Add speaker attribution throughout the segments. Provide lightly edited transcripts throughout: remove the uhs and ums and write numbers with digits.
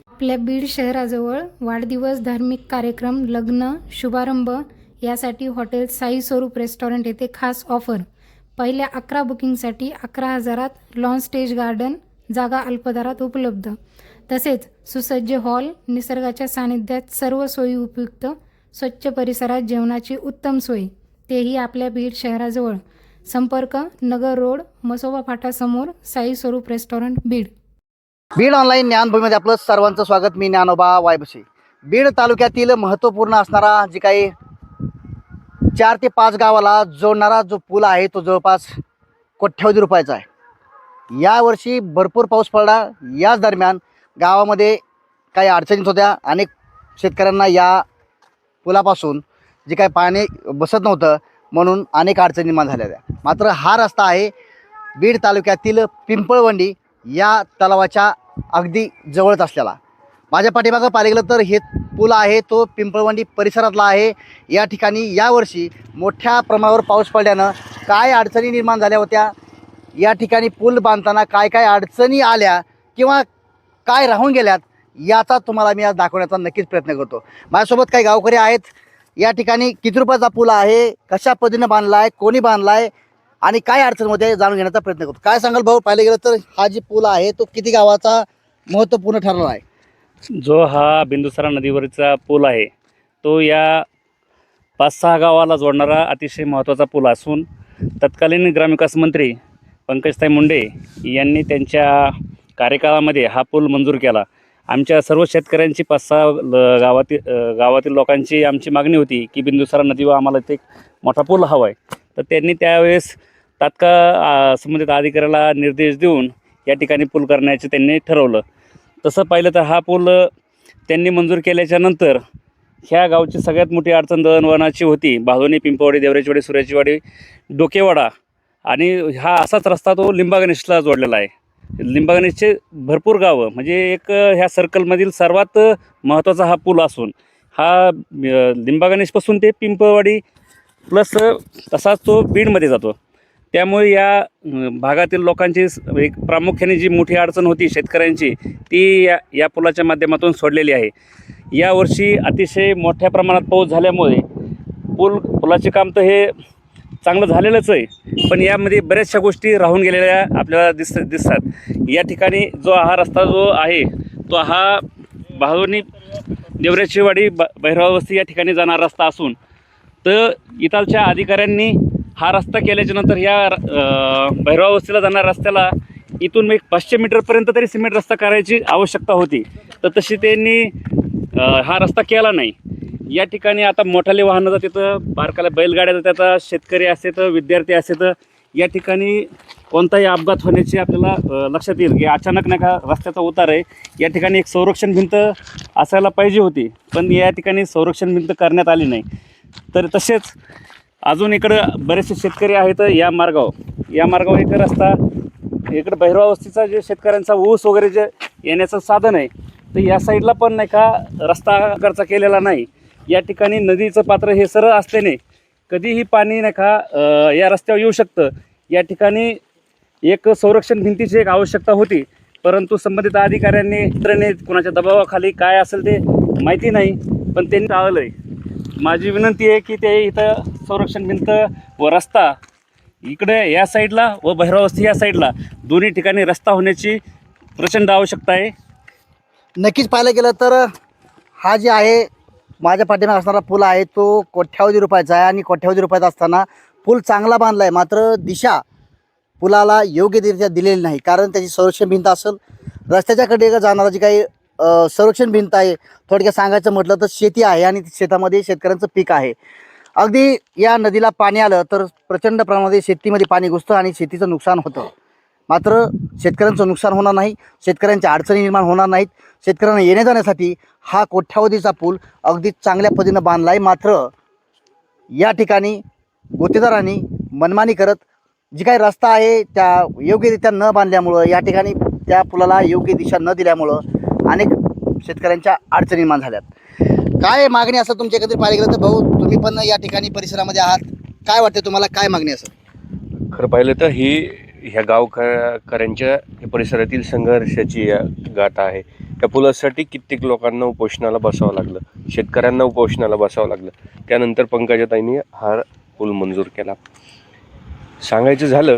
Speaker 1: आपल्या बीड शहराजवळ वाढदिवस, धार्मिक कार्यक्रम, लग्न, शुभारंभ यासाठी हॉटेल साई स्वरूप रेस्टॉरंट येथे खास ऑफर. पहिल्या 11 बुकिंगसाठी 11,000त लॉन स्टेज गार्डन, जागा अल्प दरात उपलब्ध. तसेच सुसज्ज हॉल, निसर्गाच्या सानिध्यात सर्व सोयी उपयुक्त, स्वच्छ परिसरात जेवणाची उत्तम सोय, तेही आपल्या बीड शहराजवळ. संपर्क नगर रोड, मसोबा फाटासमोर, साई स्वरूप रेस्टॉरंट, बीड.
Speaker 2: बीड ऑनलाईन ज्ञानभूमीमध्ये आपलं सर्वांचं स्वागत. मी ज्ञानोबा वायबसे. बीड तालुक्यातील महत्त्वपूर्ण असणारा जी काही 4 ते 5 गावाला जोडणारा जो पूल आहे तो जवळपास कोट्यवधी रुपयाचा आहे. यावर्षी भरपूर पाऊस पडला. याच दरम्यान गावामध्ये काही अडचणीत होत्या. अनेक शेतकऱ्यांना या पुलापासून जे काही पाणी बसत नव्हतं म्हणून अनेक अडचणी निर्माण झाल्या होत्या. मात्र हा रस्ता आहे बीड तालुक्यातील पिंपळवंडी या तलावाच्या अगदी जवळच असलेला. माझ्या पाठीमागं पाहिलं गेलं तर हे पूल आहे तो पिंपळवंडी परिसरातला आहे. या ठिकाणी यावर्षी मोठ्या प्रमाणावर पाऊस पडल्यानं काय अडचणी निर्माण झाल्या होत्या, या ठिकाणी पूल बांधताना काय काय अडचणी आल्या किंवा काय राहून गेल्यात, याचा तुम्हाला मी आज दाखवण्याचा नक्कीच प्रयत्न करतो. माझ्यासोबत काही गावकरी आहेत. या ठिकाणी किती रुपयाचा पूल आहे, कशा पद्धतीनं बांधला आहे, कोणी बांधला आहे आणि काय अडचणमध्ये जाणून घेण्याचा प्रयत्न करतो. काय सांगाल भाऊ, पाहिलं गेलं तर हा जी पूल आहे तो किती गावाचा महत्त्वपूर्ण ठरला आहे?
Speaker 3: जो हा बिंदुसरा नदीवरचा पूल आहे तो या 5-6 गावाला जोडणारा अतिशय महत्त्वाचा पूल असून तत्कालीन ग्रामविकास मंत्री पंकजताई मुंडे यांनी त्यांच्या कार्यकाळामध्ये हा पूल मंजूर केला. आमच्या सर्व शेतकऱ्यांची 5-6 गावातील लोकांची आमची मागणी होती की बिंदुसरा नदीवर आम्हाला इथे एक मोठा पूल हवा आहे. तर त्यांनी त्यावेळेस तात्काळ संबंधित अधिकाऱ्याला निर्देश देऊन या ठिकाणी पूल करण्याचे त्यांनी ठरवलं. तसं पाहिलं तर हा पूल त्यांनी मंजूर केल्याच्या नंतर ह्या गावची सगळ्यात मोठी अडचण दळणवळणाची होती. भादोनी, पिंपळवाडी, देवऱ्याचीवाडी, सुऱ्याचीवाडी, डोकेवाडा आणि हा असाच रस्ता तो लिंबागणेशला जोडलेला आहे. लिंबागणेशचे भरपूर गावं म्हणजे एक ह्या सर्कलमधील सर्वात महत्त्वाचा हा पूल असून हा लिंबागणेशपासून ते पिंपळवाडी प्लस तसाच तो बीडमध्ये जातो. त्यामुळे या भागातील लोकांची एक प्रामुख्याने जी मोठी अडचण होती शेतकऱ्यांची ती या पुलाच्या माध्यमातून सोडलेली आहे. यावर्षी अतिशय मोठ्या प्रमाणात पाऊस झाल्यामुळे पुलाचे काम तर हे चांगलं झालेलंच आहे, पण यामध्ये बऱ्याचशा गोष्टी राहून गेलेल्या आपल्याला दिसतात. या ठिकाणी जो हा रस्ता जो आहे तो हा भादोनी, देवऱ्याचीवाडी, भैरवा वस्ती या ठिकाणी जाणारा रस्ता असून तर इथालच्या अधिकाऱ्यांनी हा रस्ता केल्याच्यानंतर या भैरवा वस्तीला जाणाऱ्या रस्त्याला इथून एक 500 मीटरपर्यंत तरी सिमेंट रस्ता करायची आवश्यकता होती. तर तशी त्यांनी हा रस्ता केला नाही. या ठिकाणी आता मोठाले वाहनं जातात, तिथं बारकाला बैलगाड्या जातात, शेतकरी असे तर विद्यार्थी असे तर या ठिकाणी कोणताही अपघात होण्याची आपल्याला लक्षात येईल की अचानक नाही का रस्त्याचा उतार आहे. या ठिकाणी एक संरक्षण भिंत असायला पाहिजे होती, पण या ठिकाणी संरक्षण भिंत करण्यात आली नाही. तर तसेच अजून इकडं बरेचसे शेतकरी आहेत. या मार्गावर एक रस्ता इकडं भैरवा वस्तीचा जे शेतकऱ्यांचा ऊस वगैरे जे येण्याचं साधन आहे तर या साईडला पण नाही का रस्ता करता केलेला नाही. या ठिकाणी नदीचं पात्र हे सरळ असल्याने कधीही पाणी नाही का या रस्त्यावर येऊ शकतं. या ठिकाणी एक संरक्षण भिंतीची एक आवश्यकता होती, परंतु संबंधित अधिकाऱ्यांनी कोणाच्या दबावाखाली काय असेल ते माहिती नाही, पण त्यांनी टाळलं आहे. माझी विनंती आहे की ते इथं संरक्षण भिंत व रस्ता इकडे या साईडला व भैरवावस्ती या साईडला दोन्ही ठिकाणी रस्ता होण्याची प्रचंड आवश्यकता आहे.
Speaker 2: नक्कीच पाहायला गेलं तर हा जे आहे माझ्या पाठीमागे असणारा पूल आहे तो कोट्यवधी रुपयाचा आहे आणि कोट्यवधी रुपयाचा असताना पूल चांगला बांधला आहे, मात्र दिशा पुलाला योग्यरित्या दिलेली नाही. कारण त्याची संरक्षण भिंत असेल, रस्त्याच्याकडे जाणारा जी काही संरक्षण भिंत आहे, थोडक्यात सांगायचं म्हटलं तर शेती आहे आणि शेतामध्ये शेतकऱ्यांचं पीक आहे. अगदी या नदीला पाणी आलं तर प्रचंड प्रमाणामध्ये शेतीमध्ये पाणी घुसतं आणि शेतीचं नुकसान होतं. मात्र शेतकऱ्यांचं नुकसान होणार नाही, शेतकऱ्यांच्या अडचणी निर्माण होणार नाहीत. शेतकऱ्यांना येण्या जाण्यासाठी हा कोट्यवधीचा पूल अगदी चांगल्या पद्धतीनं बांधला आहे. मात्र या ठिकाणी गुत्तेदारांनी मनमानी करत जी काही रस्ता आहे त्या योग्यरित्या न बांधल्यामुळं, या ठिकाणी त्या पुलाला योग्य दिशा न दिल्यामुळं अनेक शेतकऱ्यांच्या अडचणी निर्माण झाल्यात. काय मागणी असं तुमच्या एकत्रित पाहिलं गेलं तर भाऊ तुम्ही पण या ठिकाणी परिसरामध्ये आहात, काय वाटते तुम्हाला, काय मागणी असं?
Speaker 4: खरं पाहिलं तर ही ह्या गावकऱ्यांच्या या परिसरातील संघर्षाची या गाथा आहे. या पुलासाठी कित्येक लोकांना उपोषणाला बसावं लागलं, शेतकऱ्यांना उपोषणाला बसावं लागलं. त्यानंतर पंकजाताईंनी हा पूल मंजूर केला. सांगायचं झालं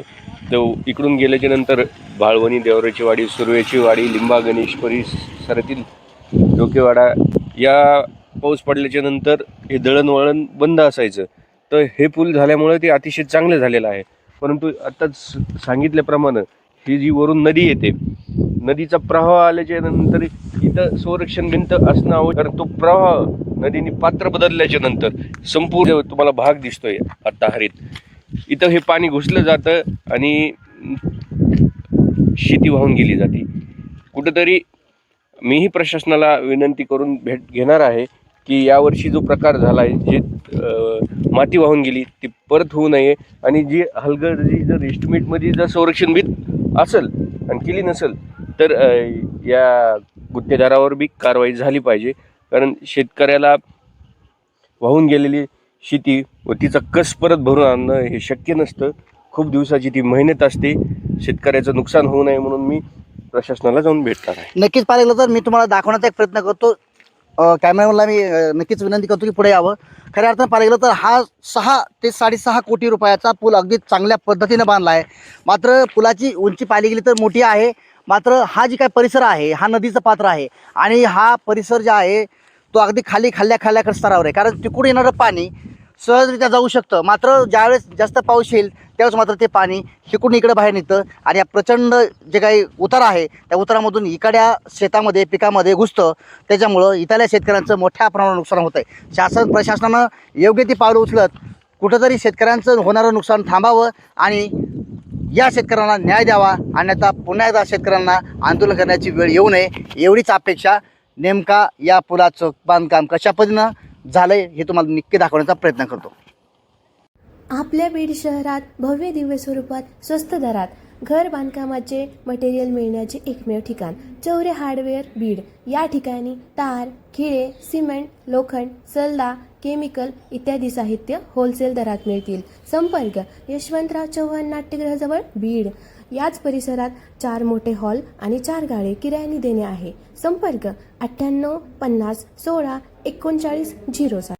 Speaker 4: तर इकडून गेल्याच्या नंतर बाळवणी, देवराची वाडी, सुर्वेची वाडी, लिंबा गणेश परिसरातील डोकेवाडा या पाऊस पडल्याच्या नंतर हे दळणवळण बंद असायचं. तर हे पूल झाल्यामुळे ते अतिशय चांगलं झालेलं आहे. परंतु आत्ताच सांगितल्याप्रमाणे ही जी वरून नदी येते, नदीचा प्रवाह आल्याच्या नंतर इथं संरक्षण भिंत असणं आवश्यक, कारण तो प्रवाह नदीने पात्र बदलल्याच्या नंतर संपूर्ण तुम्हाला भाग दिसतोय आता हरित, इथं हे पाणी घुसलं जातं आणि शेती वाहून गेली जाते. कुठंतरी मीही प्रशासनाला विनंती करून भेट घेणार आहे की यावर्षी जो प्रकार झाला आहे, जे माती वाहून गेली ती परत होऊ नये आणि जी हलगर्जी जर एस्टिमेटमध्ये जर संरक्षण भीत असेल आणि केली नसेल तर या गुत्तेदारावर बी कारवाई झाली पाहिजे. कारण शेतकऱ्याला वाहून गेलेली शेती व तिचा कस परत भरून आणणं हे शक्य नसतं. खूप दिवसाची ती मेहनत असते. शेतकऱ्याचं नुकसान होऊ नये म्हणून मी प्रशासनाला जाऊन भेटणार आहे.
Speaker 2: नक्कीच पाहिलं गेलं तर मी तुम्हाला दाखवण्याचा एक प्रयत्न करतो, कॅमेरामॅनला मी नक्कीच विनंती करतो की पुढे यावं. खऱ्या अर्थानं पाहिलं गेलं तर हा 6 ते 6.5 कोटी रुपयाचा पूल अगदी चांगल्या पद्धतीनं बांधला आहे. मात्र पुलाची उंची पाहिली गेली तर मोठी आहे. मात्र हा जी काय परिसर आहे हा नदीचं पात्र आहे आणि हा परिसर जो आहे तो अगदी खाल्ल्या स्तरावर आहे. कारण तिकडून येणारं पाणी सहजरित्या जाऊ शकतं. मात्र ज्यावेळेस जास्त पाऊस येईल त्यावेळेस मात्र ते पाणी इकडून इकडे बाहेर निघतं आणि या प्रचंड जे काही उतार आहे त्या उतारामधून इकडच्या शेतामध्ये पिकामध्ये घुसतं. त्याच्यामुळं इथल्या शेतकऱ्यांचं मोठ्या प्रमाणावर नुकसान होतं आहे. प्रशासनानं योग्य ती पावलं उचलत कुठंतरी शेतकऱ्यांचं होणारं नुकसान थांबावं आणि या शेतकऱ्यांना न्याय द्यावा, अन्यथा पुन्हा एकदा शेतकऱ्यांना आंदोलन करण्याची वेळ येऊ नये एवढीच अपेक्षा. नेमका या पुलाचं बांधकाम कशा पद्धतीनं झालंय हे तुम्हाला नक्की दाखवण्याचा प्रयत्न करतो.
Speaker 5: आपल्या बीड शहरात भव्य दिव्य स्वरूपात स्वस्त दरात घर बांधकामाचे मटेरियल मिळण्याचे एकमेव ठिकाण चौरे हार्डवेअर बीड. या ठिकाणी तार, खिळे, सिमेंट, लोखंड, सल्ला, केमिकल इत्यादी साहित्य होलसेल दरात मिळतील. संपर्क यशवंतराव चव्हाण नाट्यगृहाजवळ बीड. याच परिसरात 4 मोठे हॉल आणि 4 गाळे किरायाने देणे आहे. संपर्क 98 50 16 39 07.